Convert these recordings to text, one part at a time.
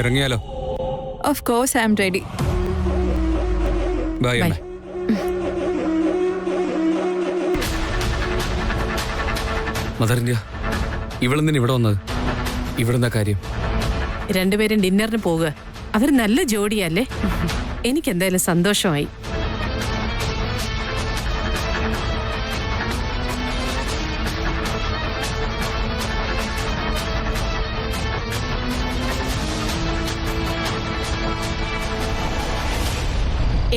ഇറങ്ങിയാലോ? Of course I am ready. Bye അമ്മ. Mother India, ഇവളെന്തിനാ ഇവിടെ വന്നത്? ഇവിടെന്താ കാര്യം? രണ്ടുപേരും ഡിന്നറിന് പോവുക. അവർ നല്ല ജോഡിയല്ലേ? എനിക്കെന്തായാലും സന്തോഷമായി.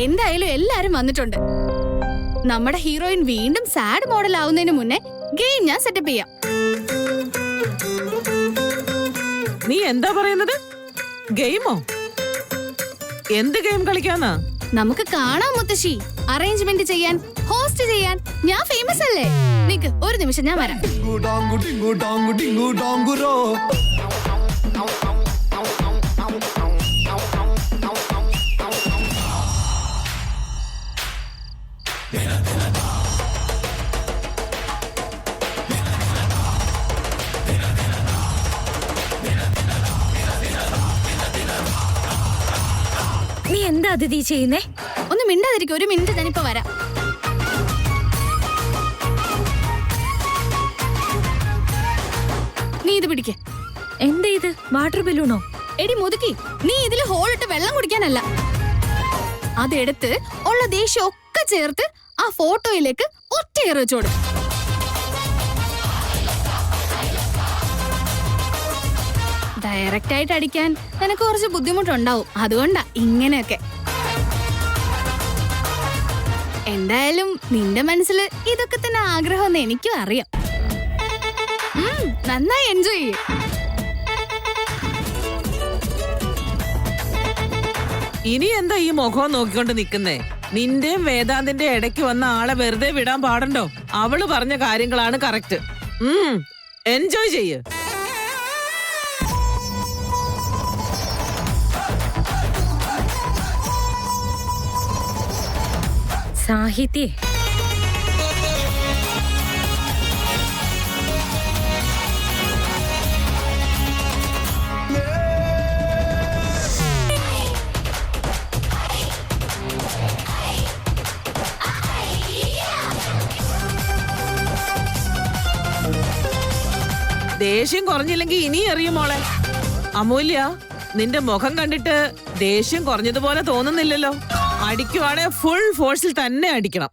എന്തായാലും എല്ലാരും വന്നിട്ടുണ്ട്. നമ്മുടെ ഹീറോയിൻ വീണ്ടും സാഡ് മോഡൽ ആവുന്നതിന് മുന്നേ ഗെയിം ഞാൻ സെറ്റപ്പ് ചെയ്യാം. നീ എന്താ പറയുന്നത്? ഗെയിമോ? എന്ത് ഗെയിം കളിക്കാന്നാ? നമുക്ക് കാണാം മുത്തശ്ശി. അറേഞ്ച്മെന്റ് ചെയ്യാൻ, ഹോസ്റ്റ് ചെയ്യാൻ ഞാൻ ഫേമസ് അല്ലേ? നിക്ക് ഒരു നിമിഷം, ഞാൻ വരാം. നീ എന്താ അതിഥി ചെയ്യുന്നേ? ഒന്ന് മിണ്ടാതിരിക്കും. ഒരു മിനിറ്റ്, ഞാനിപ്പോ വരാം. നീ ഇത് പിടിക്ക. എന്താ ഇത്? വാട്ടർ ബലൂണോ? എടി മുതുക്കി, നീ ഇതില് ഹോളിട്ട് വെള്ളം കുടിക്കാനല്ല, അതെടുത്ത് ഉള്ള ദേഷ്യം ഒക്കെ ചേർത്ത് ആ ഫോട്ടോയിലേക്ക് ഒറ്റയേറ് വെച്ചോടും. ഡയറക്റ്റ് ആയിട്ട് അടിക്കാൻ നിനക്ക് കുറച്ച് ബുദ്ധിമുട്ടുണ്ടാവും, അതുകൊണ്ടാ ഇങ്ങനെയൊക്കെ. എന്തായാലും നിന്റെ മനസ്സിൽ ഇതൊക്കെ തന്നെ ആഗ്രഹമെന്ന് എനിക്കും അറിയാം. നന്നായി എൻജോയ് ചെയ്യും. ഇനി എന്താ ഈ മുഖം നോക്കിക്കൊണ്ട് നിക്കുന്നേ? നിന്റെയും വേദാന്തിന്റെ ഇടയ്ക്ക് വന്ന ആളെ വെറുതെ വിടാൻ പാടണ്ടോ? അവള് പറഞ്ഞ കാര്യങ്ങളാണ് കറക്റ്റ്. എൻജോയ് ചെയ്യ്. സാഹിത്യ ദേഷ്യം കുറഞ്ഞില്ലെങ്കിൽ ഇനി എറിയും മോളെ. അമൂല്യ, നിന്റെ മുഖം കണ്ടിട്ട് ദേഷ്യം കുറഞ്ഞതുപോലെ തോന്നുന്നില്ലല്ലോ. അടിക്കുവാണെ ഫുൾ ഫോഴ്സിൽ തന്നെ അടിക്കണം.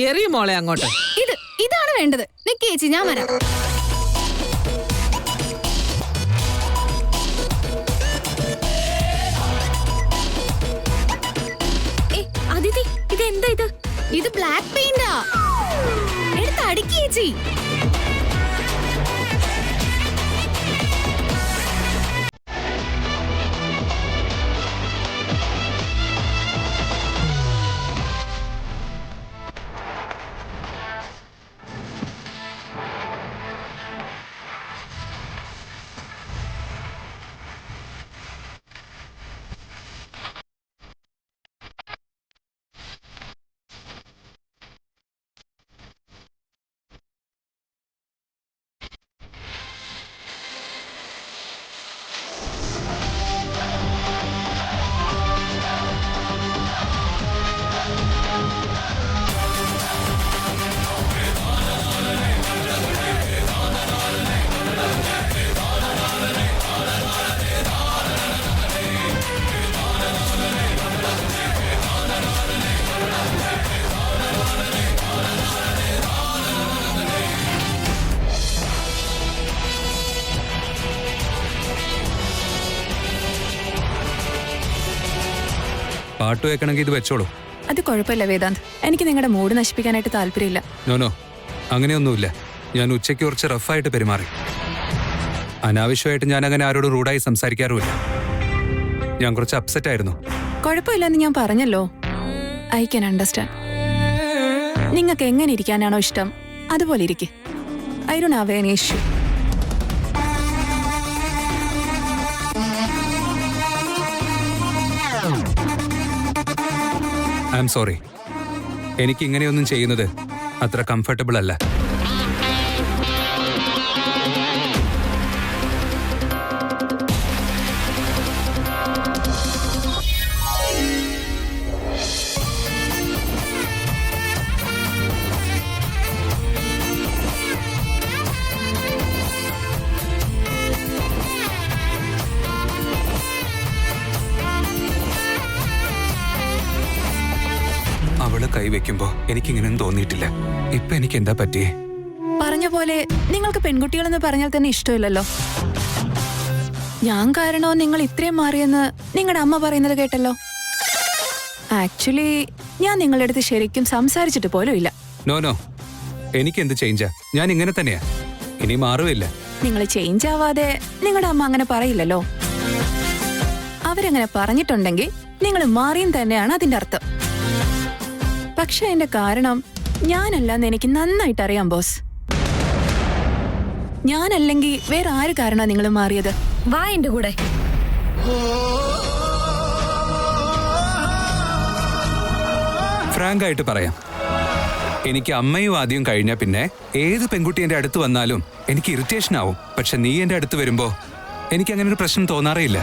എറിയും മോളെ അങ്ങോട്ട്. ഇതാണ് വേണ്ടത്. നിക്കേച്ചി, ഞാൻ വരാം. അതിഥി, ഇത് എന്താ ഇത്? ഇത് ബ്ലാക്ക് പെയിന്റാ. എടുത്ത് അടിക്കേച്ചി. പാട്ട് വെക്കണമെങ്കിൽ ഇത് വെച്ചോളൂ. അത് കുഴപ്പമില്ല വേദാന്ത്, എനിക്ക് നിങ്ങളുടെ മൂഡ് നശിപ്പിക്കാനായിട്ട് താല്പര്യമില്ല. നോനോ, അങ്ങനെയൊന്നുമില്ല. ഞാൻ ഉച്ചയ്ക്ക് കുറച്ച് റഫായിട്ട് പെരുമാറി. അനാവശ്യമായിട്ട് ഞാൻ അങ്ങനെ ആരോട് റൂഡായി സംസാരിക്കാറുമില്ല. ഞാൻ കുറച്ച് അപ്സെറ്റ് ആയിരുന്നു. കുഴപ്പമില്ലെന്ന് ഞാൻ പറഞ്ഞല്ലോ. I can understand. നിങ്ങൾക്ക് എങ്ങനെ ഇരിക്കാനാണോ ഇഷ്ടം അതുപോലെ ഇരിക്കെ. I don't have any issue. I am sorry. എനിക്ക് ഇങ്ങനെയൊന്നും ചെയ്യുന്നത് അത്ര കംഫർട്ടബിൾ അല്ല. അവളുടെ കൈ വെക്കുമ്പോ എനിക്കിങ്ങനെയൊന്നും തോന്നിയിട്ടില്ല. ഇപ്പൊ എനിക്ക് എന്താ പറ്റിയേ? പറഞ്ഞ പോലെ നിങ്ങൾക്ക് പെൺകുട്ടികളെന്ന് പറഞ്ഞാൽ തന്നെ ഇഷ്ടമില്ലല്ലോ. ഞാൻ കാരണോ നിങ്ങൾ ഇത്രയും മാറിയെന്ന് നിങ്ങളുടെ അമ്മ പറയുന്നത് കേട്ടല്ലോ. ആക്ച്വലി ഞാൻ നിങ്ങളുടെ അടുത്ത് ശരിക്കും സംസാരിച്ചിട്ട് പോലും ഇല്ല. നോ, എനിക്ക് എന്ത് ചേഞ്ചാ? ഞാൻ ഇങ്ങനെ തന്നെയാ, ഇനി മാറുമില്ല. നിങ്ങൾ ചേഞ്ച് ആവാതെ നിങ്ങളുടെ അമ്മ അങ്ങനെ പറയില്ലല്ലോ. അവരങ്ങനെ പറഞ്ഞിട്ടുണ്ടെങ്കിൽ നിങ്ങൾ മാറിയും തന്നെയാണ് അതിന്റെ അർത്ഥം. പക്ഷെ അതിന്റെ കാരണം ഞാനല്ലെന്ന് എനിക്ക് നന്നായിട്ട് അറിയാം ബോസ്. ഞാനല്ലെങ്കിൽ വേറെ ആര് കാരണമാണ് നിങ്ങൾ മാറിയത്? വാ എന്റെ കൂടെ. ഫ്രാങ്ക് ആയിട്ട് പറയാം, എനിക്ക് അമ്മയും ആദ്യം കഴിഞ്ഞ പിന്നെ ഏത് പെൺകുട്ടി എന്റെ അടുത്ത് വന്നാലും എനിക്ക് ഇറിറ്റേഷൻ ആവും. പക്ഷെ നീ എന്റെ അടുത്ത് വരുമ്പോ എനിക്ക് അങ്ങനെ ഒരു പ്രശ്നം തോന്നാറേയില്ല.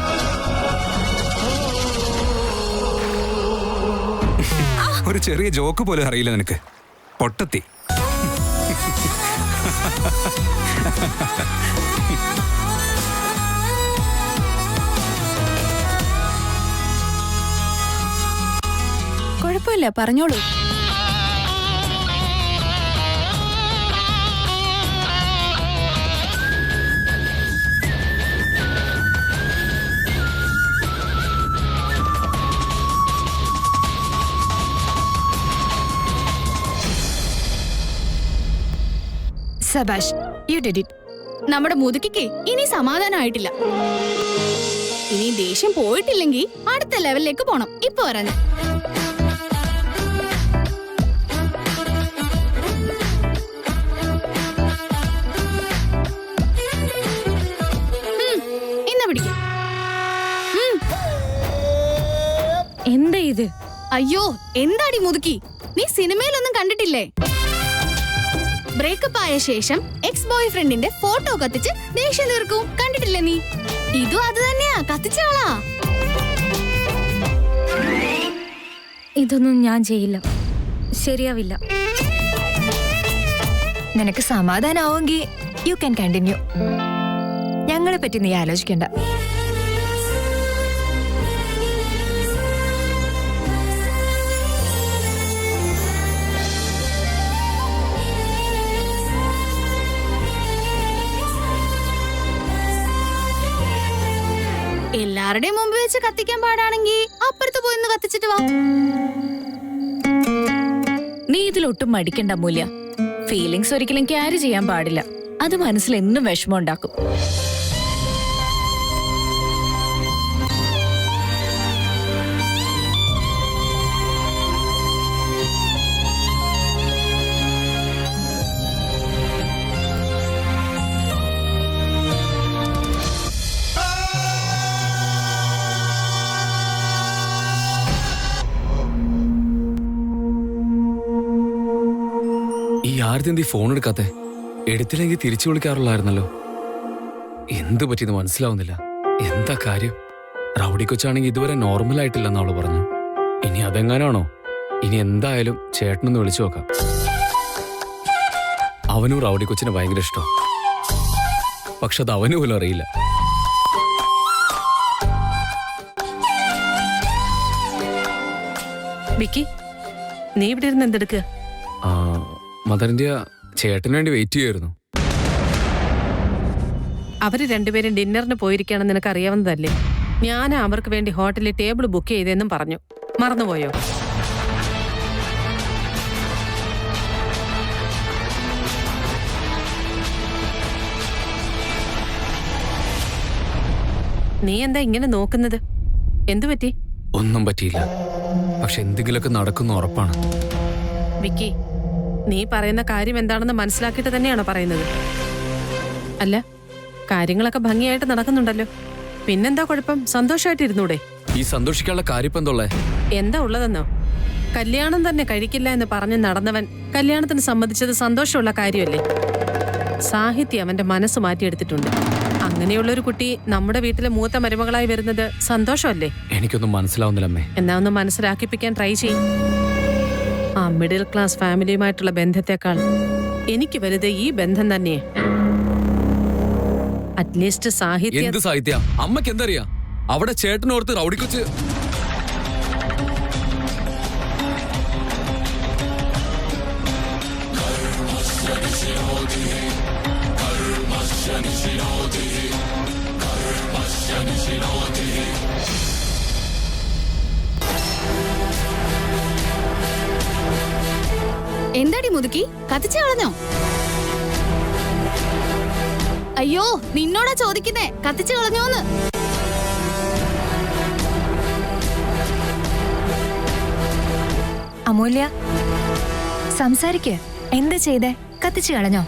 ഒരു ചെറിയ ജോക്ക് പോലും അറിയില്ല നിനക്ക്, പൊട്ടത്തി. കുഴപ്പമില്ല, പറഞ്ഞോളൂ. സബാഷ്, യു ഡിഡ് ഇറ്റ്. നമ്മുടെ മുതുക്കിക്ക് ഇനി സമാധാനമായിട്ടില്ല. ഇനി ദേഷ്യം പോയിട്ടില്ലെങ്കിൽ അടുത്ത ലെവലിലേക്ക് പോണം. ഇപ്പൊ പറഞ്ഞു ഇന്ന പിടിക്കും. എന്താ ഇത്? അയ്യോ, എന്താടി മുതുക്കി, നീ സിനിമയിലൊന്നും കണ്ടിട്ടില്ലേ? ബ്രേക്കപ്പ് ആയ ശേഷം എക്സ് ബോയ് ഫ്രണ്ടിന്റെ ഫോട്ടോ കത്തിച്ച് ദേഷ്യം തീർക്കും. കണ്ടിട്ടില്ലേ നീ? ഇതും അത് തന്നെയാ, കത്തിച്ചാളാ. ഇതൊന്നും ഞാൻ ചെയ്യില്ല, ശരിയാവില്ല. നിനക്ക് സമാധാനാവുമെങ്കിൽ യു ക്യാൻ കണ്ടിന്യൂ. ഞങ്ങളെ പറ്റി നീ ആലോചിക്കണ്ട. എല്ലാവരുടെയും മുമ്പ് വെച്ച് കത്തിക്കാൻ പാടാണെങ്കിൽ അപ്പുറത്ത് പോയി ഒന്ന് കത്തിച്ചിട്ട് വാ. നീ ഇതിലൊട്ടും മടിക്കണ്ട മൂല്യ. ഫീലിങ്സ് ഒരിക്കലും ക്യാരി ചെയ്യാൻ പാടില്ല. അത് മനസ്സിൽ എന്നും വിഷമം ഉണ്ടാക്കും. ഈ ആദ്യം ഫോൺ എടുക്കാത്തെ? എടുത്തില്ലെങ്കിൽ തിരിച്ചു വിളിക്കാറുള്ളായിരുന്നല്ലോ. എന്ത് പറ്റിയെന്ന് മനസ്സിലാവുന്നില്ല. എന്താ കാര്യം? റൗഡി കൊച്ചാണെങ്കിൽ ഇതുവരെ നോർമൽ ആയിട്ടില്ലെന്ന് അവള് പറഞ്ഞു. ഇനി അതെങ്ങാനാണോ? ഇനി എന്തായാലും ചേട്ടനൊന്ന് വിളിച്ചു നോക്കാം. അവനും റൗഡി കൊച്ചിനെ ഭയങ്കര ഇഷ്ടം. പക്ഷെ അത് അവന് പോലും അറിയില്ല. വിക്കി, നീ ഇവിടെ ഇരുന്ന് എന്തെടുക്കുക? മദറിന്റെ ചേട്ടന് വേണ്ടി വെയിറ്റ് ചെയ്യായിരുന്നു. അവര് രണ്ടുപേരും ഡിന്നറിന് പോയിരിക്കുകയാണെന്ന് നിനക്ക് അറിയാവുന്നതല്ലേ? ഞാൻ അവർക്ക് വേണ്ടി ഹോട്ടലിൽ ടേബിൾ ബുക്ക് ചെയ്തെന്നും പറഞ്ഞു. മറന്നുപോയോ? നീ എന്താ ഇങ്ങനെ നോക്കുന്നത്? എന്തു പറ്റി? ഒന്നും പറ്റിയില്ല. പക്ഷെ എന്തെങ്കിലുമൊക്കെ നടക്കുന്ന ഉറപ്പാണ്. വിക്കി, നീ പറയുന്ന കാര്യം എന്താണെന്ന് മനസ്സിലാക്കിയിട്ട് തന്നെയാണോ പറയുന്നത്? അല്ല, കാര്യങ്ങളൊക്കെ ഭംഗിയായിട്ട് നടക്കുന്നുണ്ടല്ലോ. പിന്നെന്താ കുഴപ്പം? സന്തോഷമായിട്ടിരുന്നൂടെ? ഈ സന്തോഷിക്കാനുള്ള കാര്യം ഇപ്പം എന്തോളേ? എന്താ ഉള്ളതെന്നോ? കല്യാണം തന്നെ കഴിക്കില്ല എന്ന് പറഞ്ഞ് നടന്നവൻ കല്യാണത്തിന് സമ്മതിച്ചത് സന്തോഷമുള്ള കാര്യമല്ലേ? സാഹിത്യം അവന്റെ മനസ്സ് മാറ്റിയെടുത്തിട്ടുണ്ട്. അങ്ങനെയുള്ളൊരു കുട്ടി നമ്മുടെ വീട്ടിലെ മൂത്ത മരുമകളായി വരുന്നത് സന്തോഷമല്ലേ? എനിക്കൊന്നും മനസ്സിലാവുന്നില്ലമ്മേ. എന്നാ ഒന്ന് മനസ്സിലാക്കിപ്പിക്കാൻ ട്രൈ ചെയ്യും. ആ മിഡിൽ ക്ലാസ് ഫാമിലിയുമായിട്ടുള്ള ബന്ധത്തെക്കാൾ എനിക്ക് വലുത് ഈ ബന്ധം തന്നെയാ. അറ്റ്ലീസ്റ്റ് സാഹിത്യം. എന്ത് സാഹിത്യ? അമ്മക്ക് എന്തറിയാ? അവിടെ ചേട്ടനോർത്ത് റൗഡിക്കൊച്ച് എന്താടി മുതുക്കി കത്തിച്ചു കളഞ്ഞോ? അയ്യോ നിന്നോടാ ചോദിക്കുന്നേ, കത്തിച്ചു കളഞ്ഞോന്ന്. അമൂല്യ, സംസാരിക്ക്. എന്താ ചെയ്തേ? കത്തിച്ചു കളഞ്ഞോ?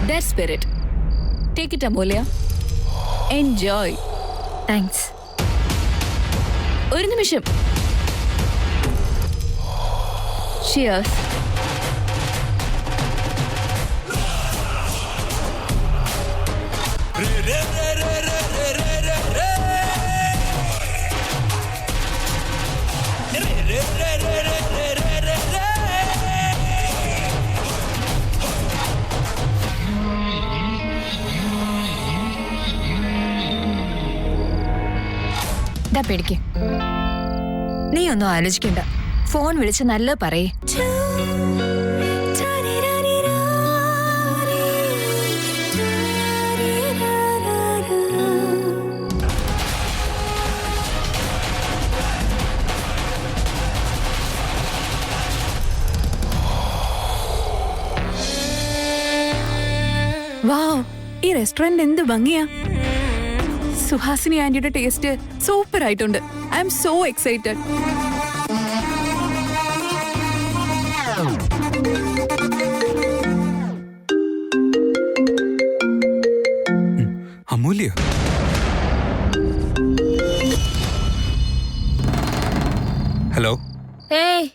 That spirit. Take it, Amolya. Enjoy. Thanks. ഒരു നിമിഷം. Cheers. ദാ പിടിക്ക്. നീ ഒന്നും ആലോചിക്കണ്ട. ഫോൺ വിളിച്ച് നല്ല പറയേ. വാവ്, ഈ റെസ്റ്റോറന്റ് എന്ത് ഭംഗിയാ. സുഹാസിനി ആന്റിയുടെ ടേസ്റ്റ് സൂപ്പർ ആയിട്ടുണ്ട്. I M so excited. Amulya, hello. ഏയ്,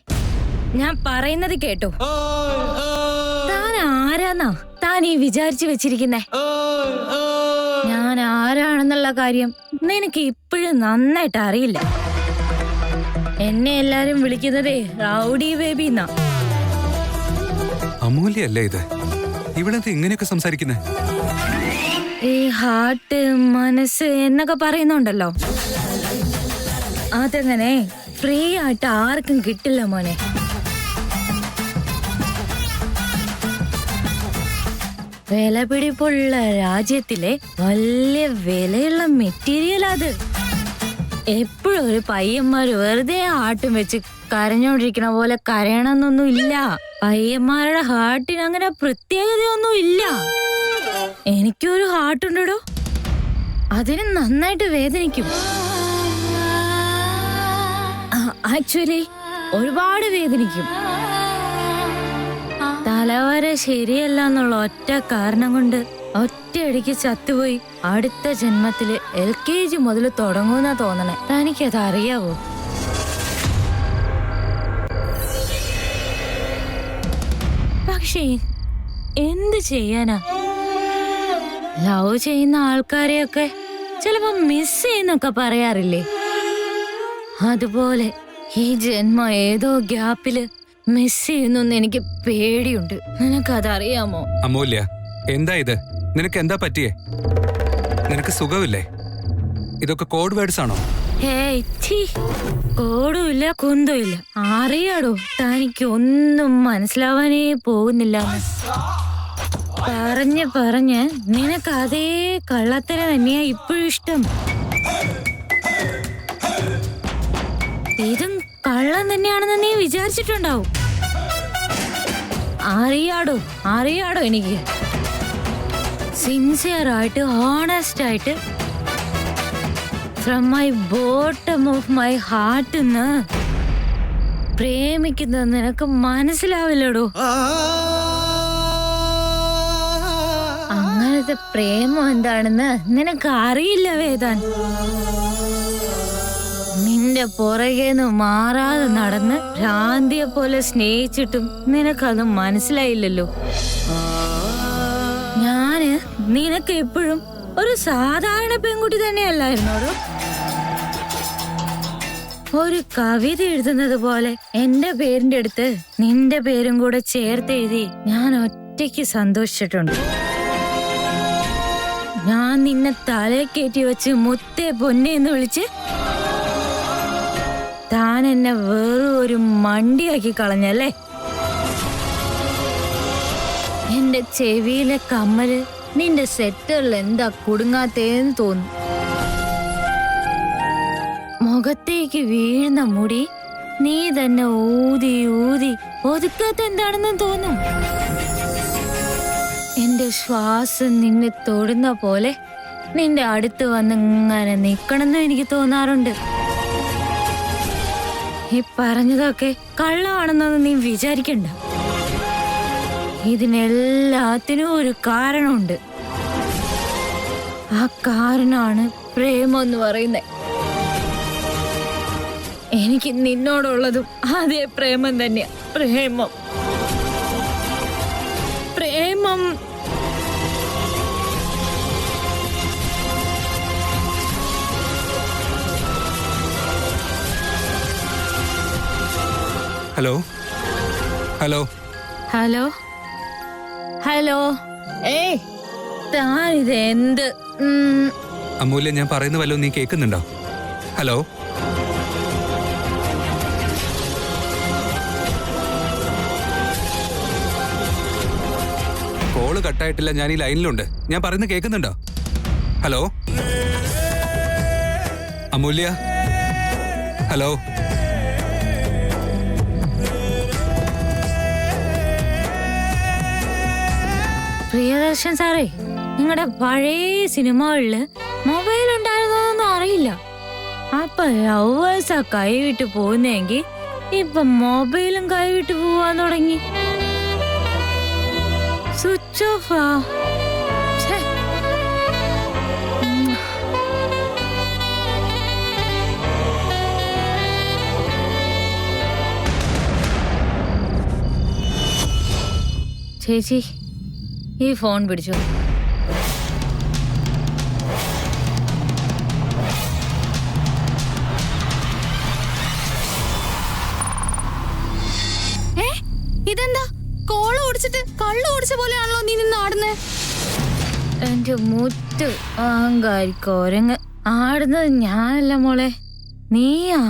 ഞാൻ പറയുന്നത് കേട്ടോ. താൻ ആരാന്നാ താൻ ഈ വിചാരിച്ചു വെച്ചിരിക്കുന്നേ? ഞാൻ ആരാണെന്നുള്ള കാര്യം നിനക്ക് ഇപ്പോഴും നന്നായിട്ട് അറിയില്ല. എന്നെ എല്ലാരും വിളിക്കുന്നതേ റൗഡി ബേബി എന്നാ. അമൂല്യ അല്ലേ ഇത്? ഇവിടെന്താ ഇങ്ങനെയൊക്കെ സംസാരിക്കുന്നേ? ഈ ഹാർട്ട്, മനസ്സ് എന്നൊക്കെ പറയുന്നുണ്ടല്ലോ, അതങ്ങനെ ഫ്രീ ആയിട്ട് ആർക്കും കിട്ടില്ല മോനെ. വിലപിടിപ്പുള്ള രാജ്യത്തിലെ വലിയ വിലയുള്ള മെറ്റീരിയൽ അത്. എപ്പോഴും ഒരു പയ്യന്മാര് വെറുതെ ഹാർട്ടും വെച്ച് കരഞ്ഞോണ്ടിരിക്കണ പോലെ കരയണമെന്നൊന്നും ഇല്ല. പയ്യന്മാരുടെ ഹാർട്ടിന് അങ്ങനെ പ്രത്യേകതയൊന്നും ഇല്ല. എനിക്കൊരു ഹാർട്ടുണ്ടോ, അതിന് നന്നായിട്ട് വേദനിക്കും. ആക്ച്വലി ഒരുപാട് വേദനിക്കും. തലവര ശരിയല്ല എന്നുള്ള ഒറ്റ കാരണം കൊണ്ട് ഒറ്റയടിക്ക് ചത്തുപോയി അടുത്ത ജന്മത്തില് LKG മുതൽ തുടങ്ങുന്ന തോന്നണേ. തനിക്കത് അറിയാവോ? പക്ഷേ എന്ത് ചെയ്യാനാ? ലവ് ചെയ്യുന്ന ആൾക്കാരെയൊക്കെ ചിലപ്പോ മിസ് ചെയ്യുന്നൊക്കെ പറയാറില്ലേ? അതുപോലെ ഈ ജന്മം ഏതോ ഗ്യാപ്പില് മിസ് ചെയ്യുന്നു എനിക്ക് പേടിയുണ്ട്. നിനക്കതറിയാമോ? അമൂല്യ, എന്താ ഇത്? നിനക്ക് എന്താ പറ്റിയേ? നിനക്ക് സുഖമില്ലേ? ഇതൊക്കെ കോഡ് വേർഡ്സ് ആണോ? ഹേയ്, കോടുമില്ല കുന്തുമില്ല. അറിയാടോ, തനിക്ക് ഒന്നും മനസ്സിലാവാനേ പോകുന്നില്ല. പറഞ്ഞ് നിനക്ക് അതേ കള്ളത്തര തന്നെയാ ഇപ്പോഴും ഇഷ്ടം. ഇതും കള്ളം തന്നെയാണെന്ന് നീ വിചാരിച്ചിട്ടുണ്ടാവും. അറിയാടോ എനിക്ക്. സിൻസിയർ ആയിട്ട്, ഓണസ്റ്റ് ആയിട്ട്, from my bottom of my heart പ്രേമിക്കുന്നത് നിനക്ക് മനസ്സിലാവില്ലടോ. അങ്ങനത്തെ പ്രേമം എന്താണെന്ന് നിനക്ക് അറിയില്ല വേദാൻ. നിന്റെ പുറകേന്ന് മാറാതെ നടന്ന് ഭ്രാന്തിയെ പോലെ സ്നേഹിച്ചിട്ടും നിനക്കത് മനസ്സിലായില്ലല്ലോ. ഞാന് നിനക്ക് എപ്പോഴും ഒരു സാധാരണ പെൺകുട്ടി തന്നെയല്ലായിരുന്നോടോ. ഒരു കവിത എഴുതുന്നത് പോലെ എന്റെ പേരിന്റെ അടുത്ത് നിന്റെ പേരും കൂടെ ചേർത്തെഴുതി ഞാൻ ഒറ്റയ്ക്ക് സന്തോഷിച്ചിട്ടുണ്ട്. ഞാൻ നിന്നെ തലയിൽ കയറ്റി വെച്ച് മുത്തേ പൊന്നെ എന്ന് വിളിച്ച് താൻ എന്നെ വെറും ഒരു മണ്ടിയാക്കി കളഞ്ഞല്ലേ? എന്റെ ചെവിയിലെ കമ്മല് നിന്റെ സെറ്ററിൽ എന്താ കുടുങ്ങാത്തേന്ന് തോന്നും. മുഖത്തേക്ക് വീഴുന്ന മുടി നീ തന്നെ ഊതി ഊതി ഒതുക്കാത്ത എന്താണെന്ന് തോന്നും. എന്റെ ശ്വാസം നിന്നെ തൊടുന്ന പോലെ നിന്റെ അടുത്ത് വന്ന് ഇങ്ങനെ നിക്കണമെന്ന് എനിക്ക് തോന്നാറുണ്ട്. ഈ പറഞ്ഞതൊക്കെ കള്ളമാണെന്നൊന്നും നീ വിചാരിക്കണ്ട. ഇതിനെല്ലാത്തിനും ഒരു കാരണമുണ്ട്. ആ കാരണമാണ് പ്രേമം എന്ന് പറയുന്നത്. എനിക്ക് നിന്നോടുള്ളതും അതേ പ്രേമം തന്നെയാ. പ്രേമം പ്രേമം ഹലോ ഹലോ ഹലോ ഹലോ. ഏയ് താൻ ഇത് എന്ത്? അമൂല്യ, ഞാൻ പറയുന്ന വല്ലതും നീ കേൾക്കുന്നുണ്ടോ? ഹലോ കോള് കട്ടായിട്ടില്ല, ഞാൻ ഈ ലൈനിലുണ്ട്. ഞാൻ പറയുന്നത് കേൾക്കുന്നുണ്ടോ? ഹലോ അമൂല്യ, ഹലോ. പ്രിയദർശൻ സാറേ, നിങ്ങളുടെ പഴയ സിനിമകളില് മൊബൈൽ ഉണ്ടായിരുന്നോന്നൊന്നും അറിയില്ല. അപ്പൊ ലവേഴ്സാ കൈവിട്ട് പോകുന്നെങ്കിൽ ഇപ്പൊ മൊബൈലും കൈവിട്ട് പോവാൻ തുടങ്ങി. സ്വിച്ച് ഓഫാ. ചേച്ചി, ഈ ഫോൺ പിടിച്ചോ. ഇതെന്താ കോള് ഓടിച്ചിട്ട് കള്ളു ഓടിച്ച പോലെയാണല്ലോ നീ നിന്ന് ആടുന്നേ? എന്റെ മുറ്റ് അഹങ്കാരിക്കോരങ്ങ്. ആടുന്നത് ഞാനല്ല മോളെ, നീയാ.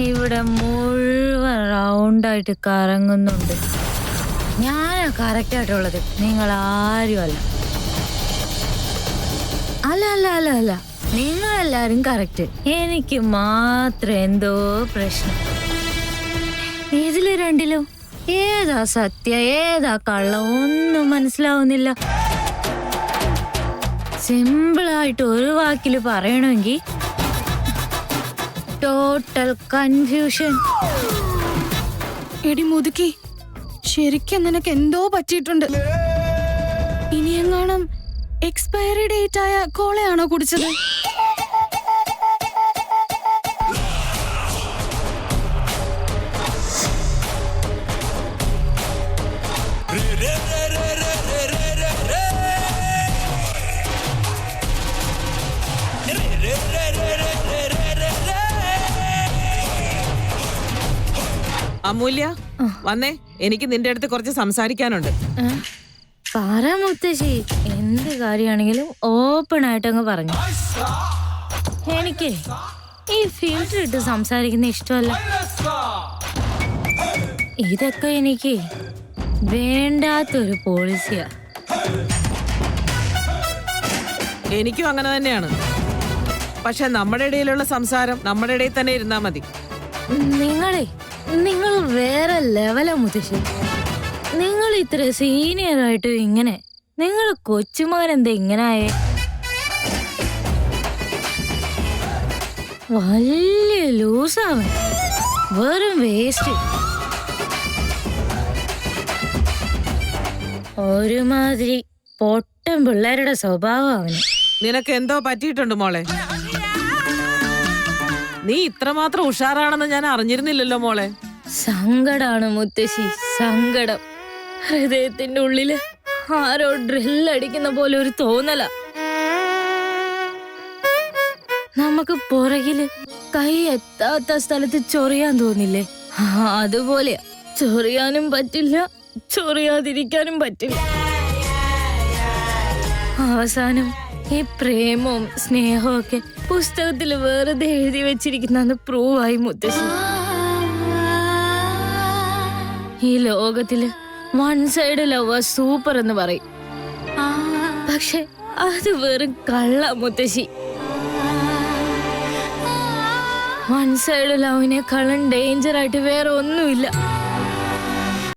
ഇവിടെ മുഴുവൻ റൗണ്ടായിട്ട് കറങ്ങുന്നുണ്ട്. ഞാനാ കറക്റ്റ് ആയിട്ടുള്ളത്, നിങ്ങൾ ആരും അല്ല. അല്ല അല്ല അല്ല അല്ല, നിങ്ങളെല്ലാരും കറക്റ്റ്. എനിക്ക് മാത്രം എന്തോ പ്രശ്നം. ഇതില് രണ്ടിലും ഏതാ സത്യം ഏതാ കള്ളം ഒന്നും മനസ്സിലാവുന്നില്ല. സിമ്പിളായിട്ട് ഒരു വാക്കില് പറയണമെങ്കിൽ ടോട്ടൽ കൺഫ്യൂഷൻ. എടി മുതുക്കി, ശരിക്കും നിനക്ക് എന്തോ പറ്റിയിട്ടുണ്ട്. ഇനി എങ്ങാനും എക്സ്പയറി ഡേറ്റ് ആയ കോളയാണോ കുടിച്ചത്? അമൂല്യ, വന്നേ, എനിക്ക് നിന്റെ അടുത്ത് കുറച്ച് സംസാരിക്കാനുണ്ട്. പറ മുത്തശ്ശി, എന്ത് കാര്യമാണെങ്കിലും ഓപ്പൺ ആയിട്ടങ്ങ് പറഞ്ഞു. എനിക്ക് ഈ ഫിൽറ്റർ ഇട്ട് സംസാരിക്കുന്ന ഇഷ്ടമല്ല. ഇതൊക്കെ എനിക്ക് വേണ്ടാത്തൊരു പോളിസിയാ. എനിക്കും അങ്ങനെ തന്നെയാണ്. പക്ഷെ നമ്മുടെ ഇടയിലുള്ള സംസാരം നമ്മുടെ ഇടയിൽ തന്നെ ഇരുന്നാ മതി. നിങ്ങൾ വേറെ ലെവലാ മുത്തശ്ശി. നിങ്ങൾ ഇത്ര സീനിയർ ആയിട്ട് ഇങ്ങനെ, നിങ്ങൾ കൊച്ചുമാരെന്താ ഇങ്ങനായേ? വലിയ ലൂസാവൻ, വെറും വേസ്റ്റ്. ഒരുമാതിരി പൊട്ടൻ പിള്ളേരുടെ സ്വഭാവം അവന്. നിനക്ക് എന്തോ പറ്റിയിട്ടുണ്ട് മോളെ. നീ ഇത്രമാത്രം ഉഷാറാണെന്ന് ഞാൻ അറിഞ്ഞിരുന്നില്ലല്ലോ മോളെ. സങ്കടാണ് മുത്തശ്ശി, സങ്കടം. ഹൃദയത്തിന്റെ ഉള്ളില് ആരോ ഡ്രില്ലടിക്കുന്ന പോലെ ഒരു തോന്നല. നമുക്ക് പുറകില് കൈ എത്താത്ത സ്ഥലത്ത് ചൊറിയാൻ തോന്നില്ലേ? അതുപോലെയാ. ചൊറിയാനും പറ്റില്ല, ചൊറിയാതിരിക്കാനും പറ്റില്ല. അവസാനം ഈ പ്രേമവും സ്നേഹവും ഒക്കെ പുസ്തകത്തിൽ വെറുതെ എഴുതി വെച്ചിരിക്കുന്ന പ്രൂവായി മുത്തശ്ശി. ഈ ലോകത്തില് വൺ സൈഡ് ലവ് സൂപ്പർ എന്ന് പറയും, പക്ഷെ അത് വെറും കള്ള മുത്തശ്ശി. വൺ സൈഡ് ലവിനേക്കാളും ഡേഞ്ചർ ആയിട്ട് വേറെ ഒന്നുമില്ല.